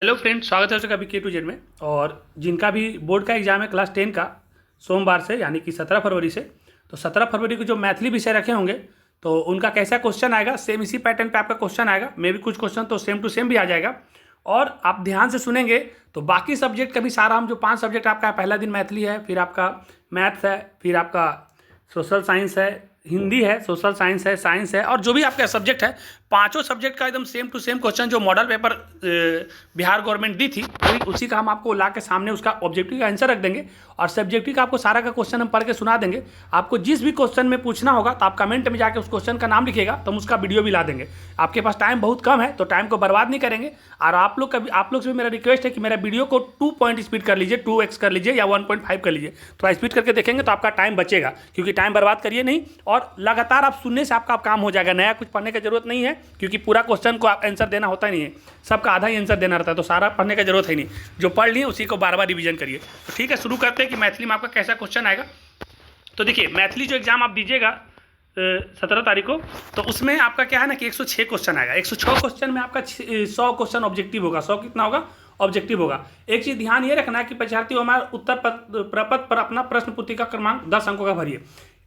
Hello friend, स्वागत है आपका अभी K to Z में। और जिनका भी बोर्ड का एग्जाम है क्लास 10 का, सोमवार से यानी कि 17 फरवरी से, तो 17 फरवरी को जो मैथिली विषय रखे होंगे तो उनका कैसा क्वेश्चन आएगा, सेम इसी पैटर्न पे आपका क्वेश्चन आएगा। मे भी कुछ क्वेश्चन तो सेम टू सेम भी आ जाएगा। और आप ध्यान से सुनेंगे तो बाकी सब्जेक्ट का भी सारा, हम जो 5 सब्जेक्ट आपका है, पहला दिन मैथिली है, फिर आपका मैथ्स है, फिर आपका सोशल साइंस है, हिंदी है, सोशल साइंस है और जो भी आपका सब्जेक्ट है, पांचों सब्जेक्ट का एकदम सेम टू सेम क्वेश्चन जो मॉडल पेपर बिहार गवर्नमेंट दी थी उसी का हम आपको ला के सामने उसका ऑब्जेक्टिव का आंसर रख देंगे और सब्जेक्टिव का आपको सारा का क्वेश्चन हम पढ़ के सुना देंगे। आपको जिस भी क्वेश्चन में पूछना होगा तो आप कमेंट में जाके उस क्वेश्चन का नाम लिखिएगा तो हम उसका वीडियो भी ला देंगे। आपके पास टाइम बहुत कम है तो टाइम को बर्बाद नहीं करेंगे। और आप लोग से भी मेरा रिक्वेस्ट है कि मेरा वीडियो को 2 पॉइंट स्पीड कर लीजिए, 2x कर लीजिए या 1.5 कर लीजिए। थोड़ा स्पीड करके देखेंगे तो आपका टाइम बचेगा, क्योंकि टाइम बर्बाद करिए नहीं और लगातार आप सुनने से आपका काम हो जाएगा। नया कुछ पढ़ने की जरूरत नहीं है, क्योंकि पूरा क्वेश्चन को आंसर देना होता नहीं है, सबका आधा ही आंसर देना रहता है, तो सारा पढ़ने की जरूरत है नहीं। जो पढ़ लिए उसी को बार बार रिवीजन करिए। तो ठीक है, शुरू करते हैं कि मैथिली में आपका कैसा क्वेश्चन आएगा। तो देखिए, मैथिली जो एग्जाम आप दीजिएगा 17 तारीख को, तो उसमें आपका क्या है ना कि 106 क्वेश्चन आएगा। 106 क्वेश्चन में आपका 100 क्वेश्चन ऑब्जेक्टिव होगा। 100 कितना होगा? ऑब्जेक्टिव होगा। एक चीज़ ध्यान ये रखना है कि परीक्षार्थी हमारा उत्तर प्रपत्र पर अपना प्रश्न पुस्तिका क्रमांक 10 अंकों का भरिए।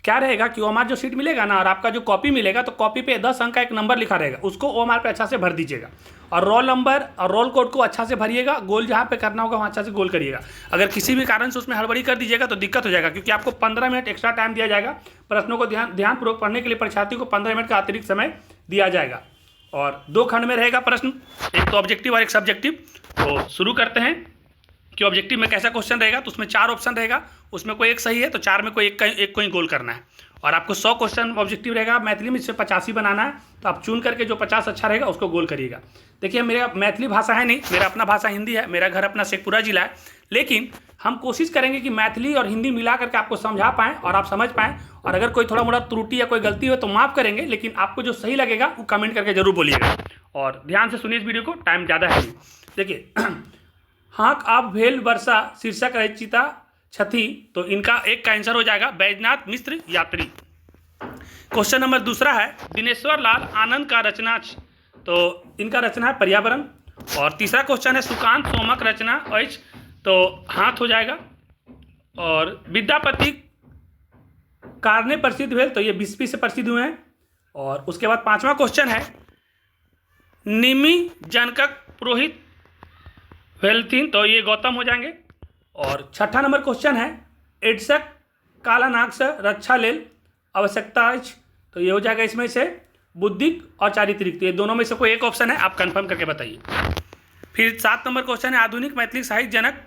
क्या रहेगा कि ओमार जो सीट मिलेगा ना और आपका जो कॉपी मिलेगा, तो कॉपी पे 10 अंक का एक नंबर लिखा रहेगा, उसको ओमार पे अच्छा से भर दीजिएगा। और रोल नंबर और रोल कोड को अच्छा से भरिएगा। गोल जहाँ पे करना होगा वहाँ अच्छा से गोल करिएगा। अगर किसी भी कारण से उसमें हड़बड़ी कर दीजिएगा तो दिक्कत हो जाएगा, क्योंकि आपको 15 मिनट एक्स्ट्रा टाइम दिया जाएगा। प्रश्नों को ध्यानपूर्वक पढ़ने के लिए परीक्षार्थी को 15 मिनट का अतिरिक्त समय दिया जाएगा। और 2 खंड में रहेगा प्रश्न, एक तो ऑब्जेक्टिव और एक सब्जेक्टिव। तो शुरू करते हैं कि ऑब्जेक्टिव में कैसा क्वेश्चन रहेगा। तो उसमें 4 ऑप्शन रहेगा, उसमें कोई एक सही है तो 4 में कोई एक को ही गोल करना है। और आपको 100 क्वेश्चन ऑब्जेक्टिव रहेगा मैथिली में, इससे 85 बनाना है। तो आप चुन करके जो 50 अच्छा रहेगा उसको गोल करिएगा। देखिए, मेरा मैथिली भाषा है नहीं, मेरा अपना भाषा हिंदी है, मेरा घर अपना शेखपुरा जिला है, लेकिन हम कोशिश करेंगे कि मैथिली और हिंदी मिला करके आपको समझा पाएँ और आप समझ पाएँ। और अगर कोई थोड़ा मोड़ा त्रुटि या कोई गलती हो तो माफ़ करेंगे, लेकिन आपको जो सही लगेगा वो कमेंट करके जरूर बोलिएगा। और ध्यान से सुनिए इस वीडियो को, टाइम ज़्यादा है नहीं। देखिए, हाँक आप भेल वर्षा शीर्षक रचिता छथी, तो इनका एक का आंसर हो जाएगा बैजनाथ मिश्र यात्री। क्वेश्चन नंबर दूसरा है दिनेश्वर लाल आनंद का रचना, तो इनका रचना है पर्यावरण। और तीसरा क्वेश्चन है सुकांत सोमक रचना अछि, तो हाथ हो जाएगा। और विद्यापति कारणे प्रसिद्ध हुए, तो ये 20 से प्रसिद्ध हुए हैं। और उसके बाद 5वां क्वेश्चन है निमि जनकक पुरोहित वेलथिन, तो ये गौतम हो जाएंगे। और 6ठा नंबर क्वेश्चन है एड्सक कालानाग से रक्षा लेल आवश्यकता है, तो ये हो जाएगा इसमें से बुद्धिक और चारित्रिक। तो ये दोनों में से कोई एक ऑप्शन है, आप कंफर्म करके बताइए। फिर 7 नंबर क्वेश्चन है आधुनिक मैथिली साहित्य जनक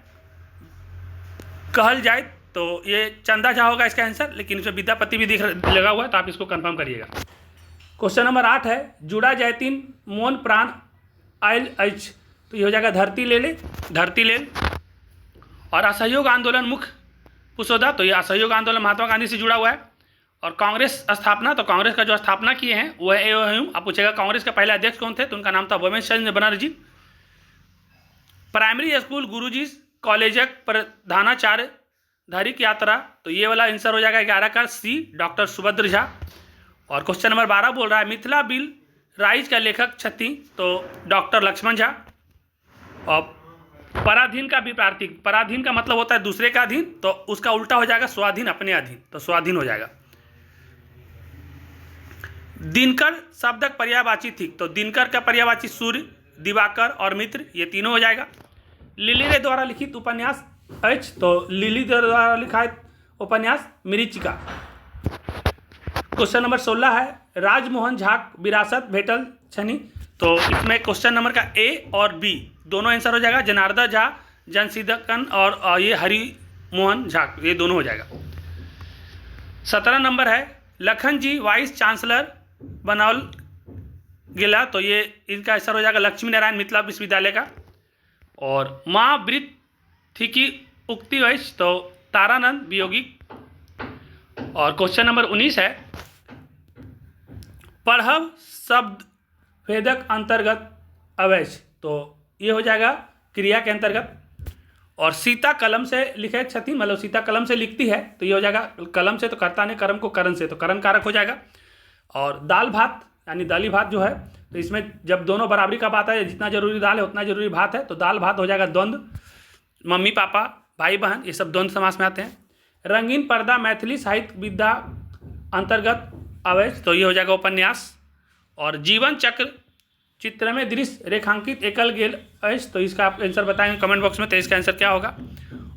कहल जाए, तो ये चंदा झा होगा इसका आंसर, लेकिन इसमें विद्यापति भी लगा हुआ है, तो आप इसको कंफर्म करिएगा। क्वेश्चन नंबर 8 है जुड़ा जैतीन मोन प्राण आयल अछि, तो ये हो जाएगा धरती ले। और असहयोग आंदोलन मुख्य पुष्पोधा, तो ये असहयोग आंदोलन महात्मा गांधी से जुड़ा हुआ है। और कांग्रेस स्थापना, तो कांग्रेस का जो स्थापना किए हैं वो है एओह्यूम। आप पूछेगा कांग्रेस के पहले अध्यक्ष कौन थे, तो उनका नाम था वोमेश चंद्र बनर्जी। प्राइमरी स्कूल गुरुजी कॉलेजक प्रधानाचार्य धारिक यात्रा, तो ये वाला आंसर हो जाएगा 11 का सी, डॉक्टर सुभद्र झा। और क्वेश्चन नंबर 12 बोल रहा है मिथिला बिल राइज का लेखक छथी, तो डॉक्टर लक्ष्मण झा। और पराधीन का भी प्रार्थी, पराधीन का मतलब होता है दूसरे का अधीन, तो उसका उल्टा हो जाएगा स्वाधीन अपने अधीन, तो स्वाधीन हो जाएगा। दिनकर शब्दक पर्यायवाची थी, तो दिनकर का पर्यायवाची सूर्य, दिवाकर और मित्र, ये तीनों हो जाएगा। लिली रे द्वारा लिखित उपन्यास अछि, तो लिली द्वारा लिखा उपन्यास मरीचिका। क्वेश्चन नंबर 16 है राजमोहन झाक विरासत भेटल छनी, तो इसमें क्वेश्चन नंबर का ए और बी दोनों आंसर हो जाएगा। जनार्दन झा जनसिद्धकन और ये हरि मोहन झा, ये दोनों हो जाएगा। 17 नंबर है लखन जी वाइस चांसलर बनावल गिला, तो ये इनका आंसर हो जाएगा लक्ष्मी नारायण मिथिला विश्वविद्यालय का। और माँ वृत थी की उक्ति वैश, तो तारानंद वियोगी। और क्वेश्चन नंबर 19 है पढ़ब शब्द वेदक अंतर्गत अवैश, तो ये हो जाएगा क्रिया के अंतर्गत। और सीता कलम से लिखे छथी, मतलब सीता कलम से लिखती है, तो ये हो जाएगा कलम से, तो कर्ता ने कर्म को करण से, तो करण कारक हो जाएगा। और दाल भात यानी दाली भात जो है, तो इसमें जब दोनों बराबरी का बात है, जितना जरूरी दाल है उतना जरूरी भात है, तो दाल भात हो जाएगा द्वंद्व। मम्मी पापा भाई बहन ये सब द्वंद्व समास में आते हैं। रंगीन पर्दा मैथिली साहित्य विद्या अंतर्गत आवे, तो ये हो जाएगा उपन्यास। और जीवन चक्र चित्र में दृश्य रेखांकित एकल गेल अछि, तो इसका आप आंसर बताएंगे कमेंट बॉक्स में, तो इसका आंसर क्या होगा।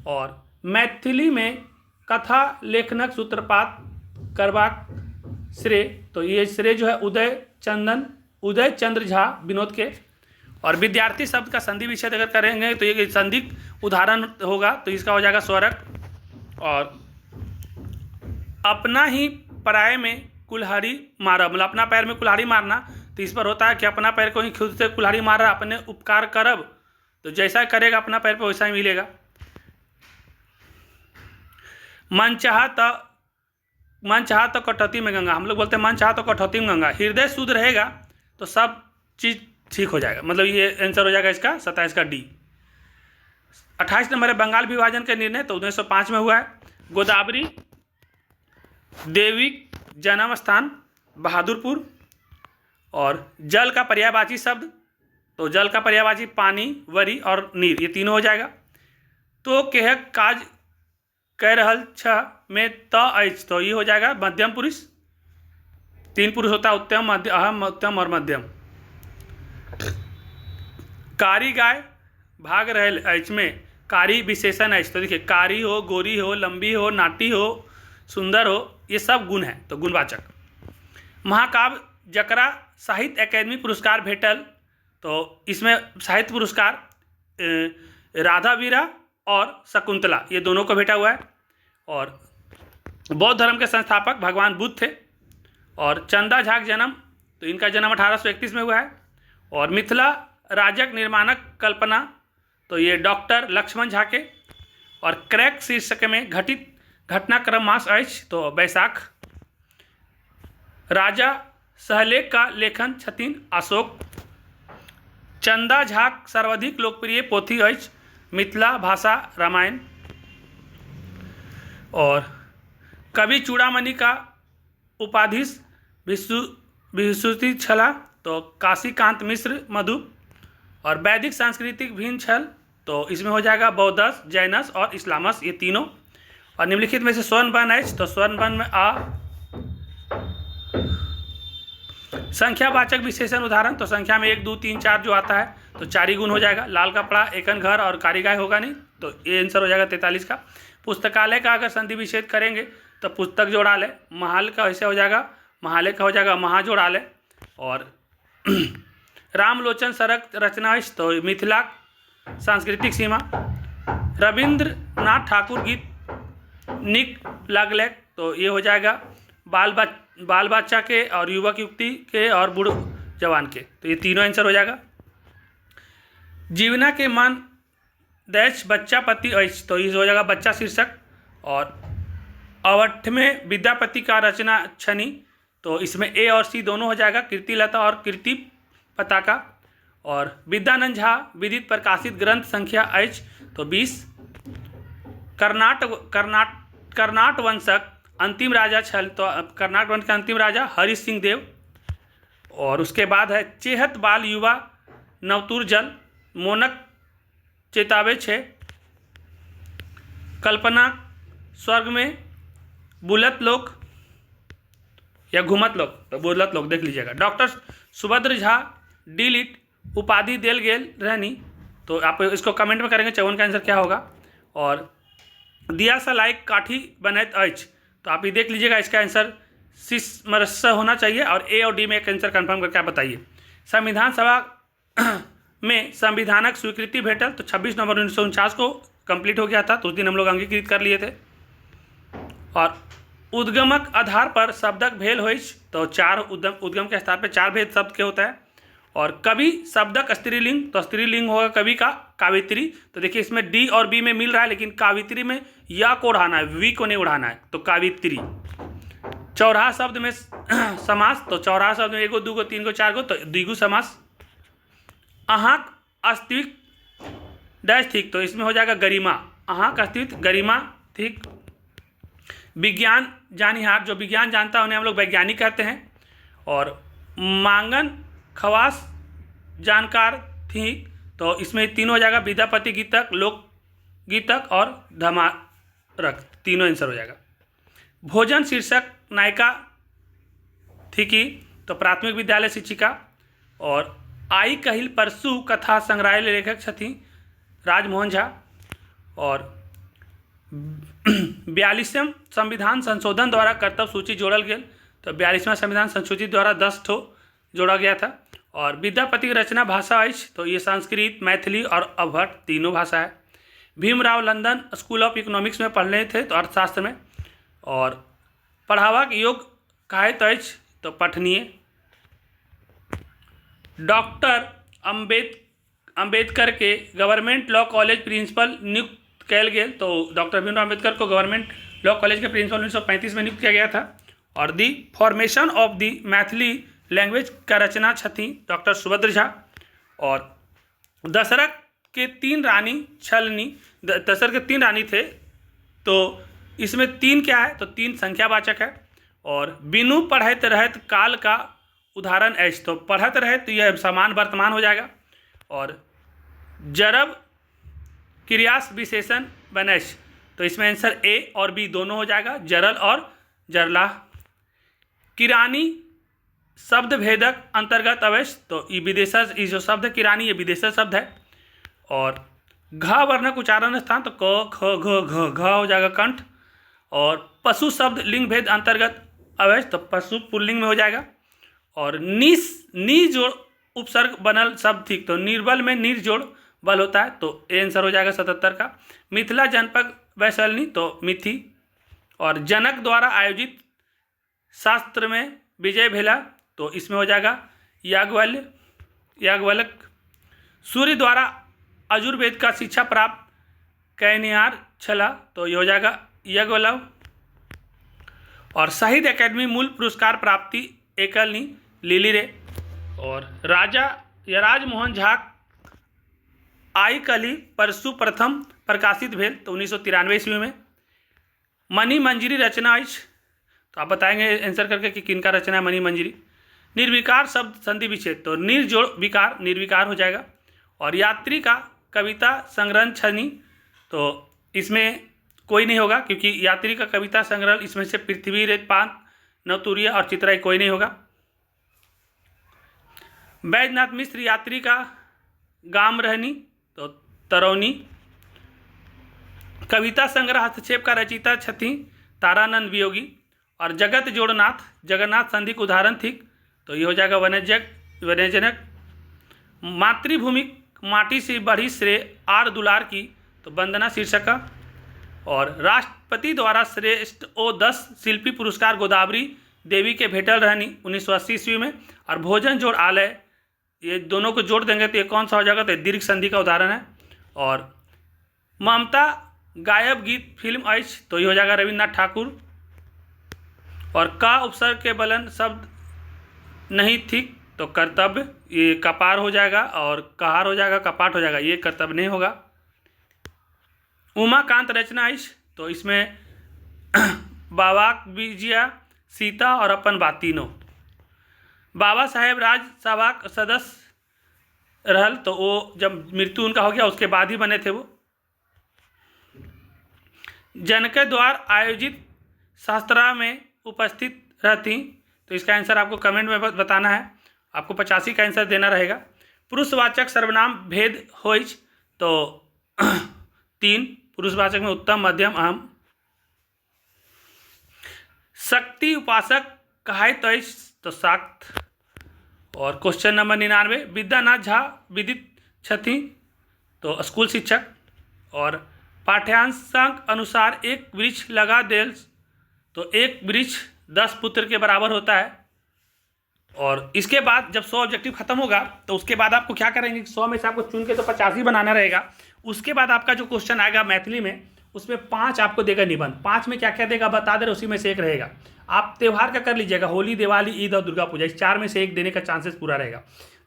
और मैथिली में कथा लेखनक सूत्रपात करबाक श्रेय, तो ये श्रेय जो है उदय चंद्र झा विनोद के। और विद्यार्थी शब्द का संधि विच्छेद अगर करेंगे तो ये संधि उदाहरण होगा, तो इसका हो जाएगा स्वरक। और अपना ही पराये में कुल्हाड़ी मारा, मतलब अपना पैर में कुल्हाड़ी मारना, तो इस पर होता है कि अपना पैर को ही खुद से कुल्हाड़ी मार रहा, अपने उपकार करब, तो जैसा करेगा अपना पैर पे वैसा ही मिलेगा। मन चाहा तो कटौती में गंगा, हम लोग बोलते हैं मन चाहा तो कटौती में गंगा। हृदय शुद्ध रहेगा तो सब चीज़ ठीक हो जाएगा, मतलब ये आंसर हो जाएगा इसका 27 का डी। 28 नंबर है बंगाल विभाजन का निर्णय, तो 1905 में हुआ है। गोदावरी देवी जन्म स्थान बहादुरपुर। और जल का पर्यायवाची शब्द, तो जल का पर्यायवाची पानी, वरी और नीर, ये तीनों हो जाएगा। तो केह काज कह रहल छ में त अछि, तो ये हो जाएगा मध्यम पुरुष। 3 पुरुष होता है, उत्तम मध्य अहम उत्तम और मध्यम। कारी गाय भाग रहल अछि में कारी विशेषण अछि, तो देखिए कारी हो, गोरी हो, लंबी हो, नाटी हो, सुंदर हो, ये सब गुण है, तो गुणवाचक। महाकाव्य जकरा साहित्य अकादमी पुरस्कार भेटल, तो इसमें साहित्य पुरस्कार राधा वीरा और शकुंतला ये दोनों को भेटा हुआ है। और बौद्ध धर्म के संस्थापक भगवान बुद्ध थे। और चंदा झा का जन्म, तो इनका जन्म 1831 में हुआ है। और मिथिला राजक निर्माणक कल्पना, तो ये डॉक्टर लक्ष्मण झा के। और क्रैक शीर्षक में घटित घटनाक्रम मास अछि, तो बैसाख। राजा सहलेख का लेखन छथिन अशोक। चंदा झा सर्वाधिक लोकप्रिय पोथी अछि मिथिला भाषा रामायण। और कवि चूड़ामणि का उपाधि विश्रुति छला, तो काशीकांत मिश्र मधु। और वैदिक सांस्कृतिक भिन्न छल, तो इसमें हो जाएगा बौद्धस, जैनस और इस्लामस, ये तीनों। और निम्नलिखित में से स्वर्ण वर्ण है, तो स्वर्ण वर्ण में आ। संख्यावाचक विशेषण उदाहरण, तो संख्या में 1 2 3 4 जो आता है, तो 4 ही गुण हो जाएगा। लाल कपड़ा, एकन घर और कारी गाय होगा नहीं, तो ये आंसर हो जाएगा 43 का। पुस्तकालय का अगर संधि विच्छेद करेंगे तो पुस्तक जोड़ालय। महाल का ऐसे हो जाएगा, महालय का हो जाएगा महाजोड़ालय। और रामलोचन सड़क रचना, तो मिथिला सांस्कृतिक सीमा। रविंद्रनाथ ठाकुर गीत निक लागलैक, तो ये हो जाएगा बाल बच्चा के और युवक युवती के और बूढ़ जवान के, तो ये तीनों आंसर हो जाएगा। जीवना के मन दैश बच्चा पति अछि, तो ये हो जाएगा बच्चा शीर्षक। और अवठ में विद्यापति का रचना छनी, तो इसमें ए और सी दोनों हो जाएगा, कीर्तिलता और कीर्ति पताका। और विद्यानंद झा विदित प्रकाशित ग्रंथ संख्या अछि, तो 20। कर्नाट वंशक अंतिम राजा छल, तो कर्नाट वंश का अंतिम राजा हरि सिंह देव। और उसके बाद है चेहत बाल युवा नवतुर जल मोनक चेतावे छे। कल्पना स्वर्ग में बुलत लोक या घुमत लोक, तो बुलत लोक देख लीजिएगा। डॉक्टर सुभद्र झा डिलिट उपाधि देल गेल रहनी, तो आप इसको कमेंट में करेंगे 54 का आंसर क्या होगा। और दिया सा लाइक काठी बनैत अछि, तो आप ये देख लीजिएगा, इसका आंसर सिमरस्य होना चाहिए। और ए और डी में एक आंसर कंफर्म करके आप बताइए। संविधान सभा में संविधानक स्वीकृति भेटल, तो 26 नवंबर 1949 को कंप्लीट हो गया था, तो उस दिन हम लोग अंगीकृत कर लिए थे। और उद्गमक आधार पर शब्दक भेल होइ, तो 4 उद्गम के स्थान पर 4 भेद शब्द के होता है। और कवि शब्दक स्त्रीलिंग, तो स्त्रीलिंग होगा कवि का कावित्री, तो देखिए इसमें डी और बी में मिल रहा है, लेकिन कावित्री में या को उड़ाना है, वी को नहीं उड़ाना है, तो कावित्री। चौराहा शब्द में समास, तो चौराहा शब्द में 1 2 3 4 तो द्विगु समास। अहाँक अस्तित्व डैश थिक, तो इसमें हो जाएगा गरिमा। अहाँक अस्तित्व गरिमा थिक। विज्ञान जानिहार, जो विज्ञान जानता है उन्हें हम लोग वैज्ञानिक कहते हैं। और मांगन खवास जानकार थी, तो इसमें तीनों हो जाएगा, विद्यापति गीतक, लोक गीतक और धमारक, तीनों आंसर हो जाएगा। भोजन शीर्षक नायिका थी की, तो प्राथमिक विद्यालय शिक्षिका। और आई कहिल परसु कथा संग्रहालय लेखक थी राजमोहन झा। और 42वें संविधान संशोधन द्वारा कर्तव्य सूची जोड़ल गया, तो 42वां संविधान संशोधित द्वारा 10 ठो जोड़ा गया था। और विद्यापति की रचना भाषा है, तो ये संस्कृत, मैथिली और अवहट तीनों भाषा है। Bhimrao London school of economics में पढ़ने थे, तो अर्थशास्त्र में। और पढ़ावा के योग कहायत अछि, तो पठनीय। डॉक्टर अम्बेडकर के गवर्नमेंट लॉ कॉलेज प्रिंसिपल नियुक्त किया गया, तो डॉक्टर भीमराव अम्बेडकर को गवर्नमेंट लॉ कॉलेज के प्रिंसिपल 1935 में नियुक्त किया गया था। और दी formation of the Maithili language का रचना छथी डॉक्टर सुभद्र झा। और दशरथ के 3 रानी छलनी, दशरथ के 3 रानी थे, तो इसमें 3 क्या है, तो 3 संख्यावाचक है। और बिनु पढ़त रहत काल का उदाहरण ऐश, तो पढ़त रहे तो यह समान वर्तमान हो जाएगा। और जरब क्रियास विशेषण बनैश, तो इसमें आंसर ए और बी दोनों हो जाएगा, जरल और जरला। किरानी शब्द भेदक अंतर्गत अवश्य, तो ये विदेशज, ये जो शब्द है किरानी, ये विदेशज शब्द है। और घ वर्णक उच्चारण स्थान, तो क ख घ घ घ हो जाएगा कंठ। और पशु शब्द लिंग भेद अंतर्गत अवश्य, तो पशु पुल्लिंग में हो जाएगा। और नी जोड़ उपसर्ग बनल शब्द थी, तो निर्बल में निर जोड़ बल होता है, तो ए आंसर हो जाएगा 77 का। मिथिला जनपद वैशाली, तो मिथि। और जनक द्वारा आयोजित शास्त्र में विजय भेला, तो इसमें हो जाएगा याज्ञवल्क्य। सूर्य द्वारा अजुर्वेद का शिक्षा प्राप्त कैनियार छला, तो ये हो जाएगा याज्ञवल्क्य। और साहित्य अकादमी मूल पुरस्कार प्राप्ति एकलनी लिली रे। और राजा राजमोहन झा आई कली परसु प्रथम प्रकाशित भेल, तो 1993 ईस्वी में। मणि मंजरी रचना अछि, तो आप बताएंगे आंसर करके कि किनका रचना है मणि मंजरी। निर्विकार शब्द संधि विच्छेद, तो निर्जोड़ विकार निर्विकार हो जाएगा। और यात्री का कविता संग्रह छनी, तो इसमें कोई नहीं होगा, क्योंकि यात्री का कविता संग्रह इसमें से पृथ्वी, रेतपात, नवतुरिया और चित्राई कोई नहीं होगा। बैजनाथ मिश्र यात्री का गाम रहनी, तो तरौनी। कविता संग्रह हस्तक्षेप का रचयिता छथि तारानंद वियोगी। और जगत जोड़नाथ जगन्नाथ संधि के उदाहरण थी, तो ये हो जाएगा वनजनक। मातृभूमि माटी से बढ़ी श्रेय आर दुलार की, तो वंदना शीर्षक का। और राष्ट्रपति द्वारा श्रेष्ठ O10 शिल्पी पुरस्कार गोदावरी देवी के भेटल रहनी 1980 ईस्वी में। और भोजन जोड़ आलय, ये दोनों को जोड़ देंगे तो ये कौन सा हो जाएगा, तो दीर्घ संधि का उदाहरण है। और ममता गायब गीत फिल्म ऐश, तो ये हो जाएगा रविन्द्रनाथ ठाकुर। और का उपसर्ग के बलन शब्द नहीं थी, तो कर्तव्य, ये कपार हो जाएगा। और कहार हो जाएगा, कपाट हो जाएगा, ये कर्तव्य नहीं होगा। उमाकांत रचना ऐश, तो इसमें बाबा विजया, सीता और अपन बात तीनों। बाबा साहेब राज्यसभा सदस्य रहल, तो वो जब मृत्यु उनका हो गया उसके बाद ही बने थे वो। जनक द्वार आयोजित शास्त्रा में उपस्थित रहती, तो इसका आंसर आपको कमेंट में बताना है, आपको 85 का आंसर देना रहेगा। पुरुषवाचक सर्वनाम भेद होइच, तो 3 पुरुषवाचक में उत्तम, मध्यम, अहम। शक्ति उपासक कहायत अछि, तो शाक्त। और क्वेश्चन नंबर 99, विद्यानाथ झा विदित छथि, तो स्कूल शिक्षक। और पाठ्यांशांक अनुसार एक वृक्ष लगा देल, तो एक वृक्ष 10 पुत्र के बराबर होता है। और इसके बाद जब 100 ऑब्जेक्टिव खत्म होगा, तो उसके बाद आपको क्या करेंगे, 100 में से आपको चुन के तो 85 बनाना रहेगा। उसके बाद आपका जो क्वेश्चन आएगा मैथिली में, उसमें 5 आपको देगा निबंध। 5 में क्या क्या देगा बता दे रहे, उसी में से एक रहेगा। आप त्यौहार का कर लीजिएगा, होली, दिवाली, ईद और दुर्गा पूजा, इस 4 में से एक देने का चांसेस पूरा रहेगा।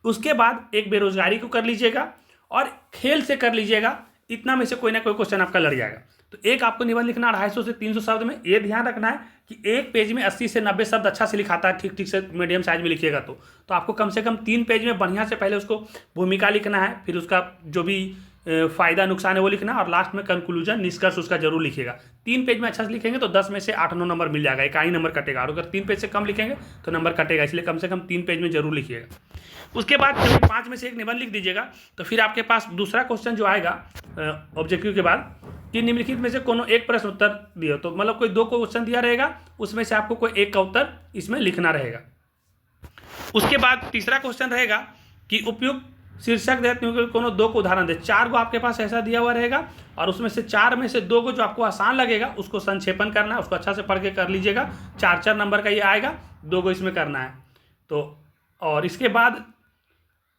उसके बाद एक बेरोजगारी को कर लीजिएगा, और खेल से कर लीजिएगा इतना में से कोई ना कोई क्वेश्चन आपका लड़ जाएगा। तो एक आपको निबंध लिखना 250 से 300 शब्द में। ये ध्यान रखना है कि एक पेज में 80 से 90 शब्द अच्छा से लिखाता है, ठीक ठीक से मीडियम साइज में लिखिएगा तो आपको कम से कम 3 पेज में बढ़िया से पहले उसको भूमिका लिखना है, फिर उसका जो भी फ़ायदा नुकसान है वो लिखना, और लास्ट में कंक्लूजन निष्कर्ष उसका जरूर लिखिएगा। 3 पेज में अच्छा से लिखेंगे तो 10 में से 8-9 नंबर मिल जाएगा, एक ही नंबर कटेगा। और अगर 3 पेज से कम लिखेंगे तो नंबर कटेगा, इसलिए कम से कम 3 पेज में जरूर लिखिएगा। उसके बाद जब 5 में से एक निबंध लिख दीजिएगा तो फिर आपके पास दूसरा क्वेश्चन जो आएगा ऑब्जेक्टिव के बाद कि निम्नलिखित में से कोनो एक प्रश्न उत्तर दियो। तो मतलब कोई 2 क्वेश्चन दिया रहेगा, उसमें से आपको कोई एक का उत्तर इसमें लिखना रहेगा। उसके बाद तीसरा क्वेश्चन रहेगा कि उपयुक्त शीर्षक देते हैं कोनो 2 को उदाहरण दे। 4 को आपके पास ऐसा दिया हुआ रहेगा और उसमें से 4 में से 2 को जो आपको आसान लगेगा उसको संक्षेपण करना है, उसको अच्छा से पढ़ के कर लीजिएगा। 4-4 नंबर का ये आएगा, 2 को इसमें करना है। तो और इसके बाद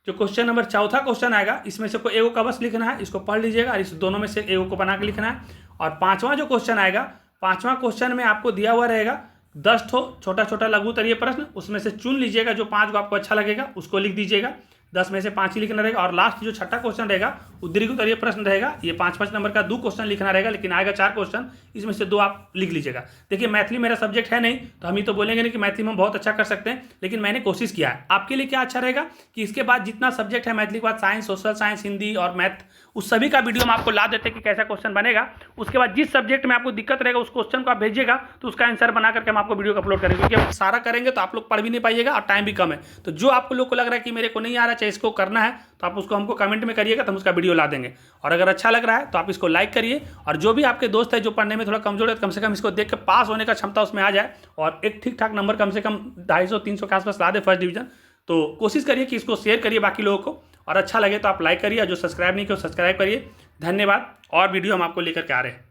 जो क्वेश्चन नंबर चौथा क्वेश्चन आएगा, इसमें से कोई एगो का बस लिखना है, इसको पढ़ लीजिएगा और इस दोनों में से एगो को बना के लिखना है। और 5वां जो क्वेश्चन आएगा, 5वां क्वेश्चन में आपको दिया हुआ रहेगा 10 छोटा छोटा लघु उत्तरीय प्रश्न, उसमें से चुन लीजिएगा जो 5 को आपको अच्छा लगेगा उसको लिख दीजिएगा। 10 में से 5 ही लिखना रहेगा। और लास्ट जो छठा क्वेश्चन रहेगा दीर्घ उत्तरीय प्रश्न रहेगा, ये 5-5 नंबर का 2 क्वेश्चन लिखना रहेगा, लेकिन आएगा 4 क्वेश्चन, इसमें से 2 आप लिख लीजिएगा। देखिए मैथिली मेरा सब्जेक्ट है नहीं, तो हम ही तो बोलेंगे नहीं कि मैथिली में हम बहुत अच्छा कर सकते हैं, लेकिन मैंने कोशिश किया है। आपके लिए क्या अच्छा रहेगा कि इसके बाद जितना सब्जेक्ट है मैथिली के बाद साइंस, सोशल साइंस, हिंदी और मैथ, उस सभी का वीडियो हम आपको ला देते हैं कि कैसा क्वेश्चन बनेगा। उसके बाद जिस सब्जेक्ट में आपको दिक्कत रहेगा उस क्वेश्चन को आप भेजिएगा, तो उसका आंसर बना करके हम आपको वीडियो अपलोड करेंगे, क्योंकि हम सारा करेंगे तो आप लोग पढ़ भी नहीं पाइएगा और टाइम भी कम है। तो जो आपको लोग को लग रहा है कि मेरे को नहीं आ रहा, चाहे इसको करना है, तो आप उसको हमको कमेंट में करिएगा, तो हम उसका वीडियो ला देंगे। और अगर अच्छा लग रहा है तो आप इसको लाइक करिए, और जो भी आपके दोस्त है जो पढ़ने में थोड़ा कमजोर है, कम से कम इसको देख के पास होने का क्षमता उसमें आ जाए और एक ठीक ठाक नंबर कम से कम 250-300 के आसपास ला दे फर्स्ट डिवीजन। तो कोशिश करिए कि इसको शेयर करिए बाकी लोगों को, और अच्छा लगे तो आप लाइक करिए, जो सब्सक्राइब नहीं किया सब्सक्राइब करिए। धन्यवाद। और वीडियो हम आपको लेकर के आ रहे हैं।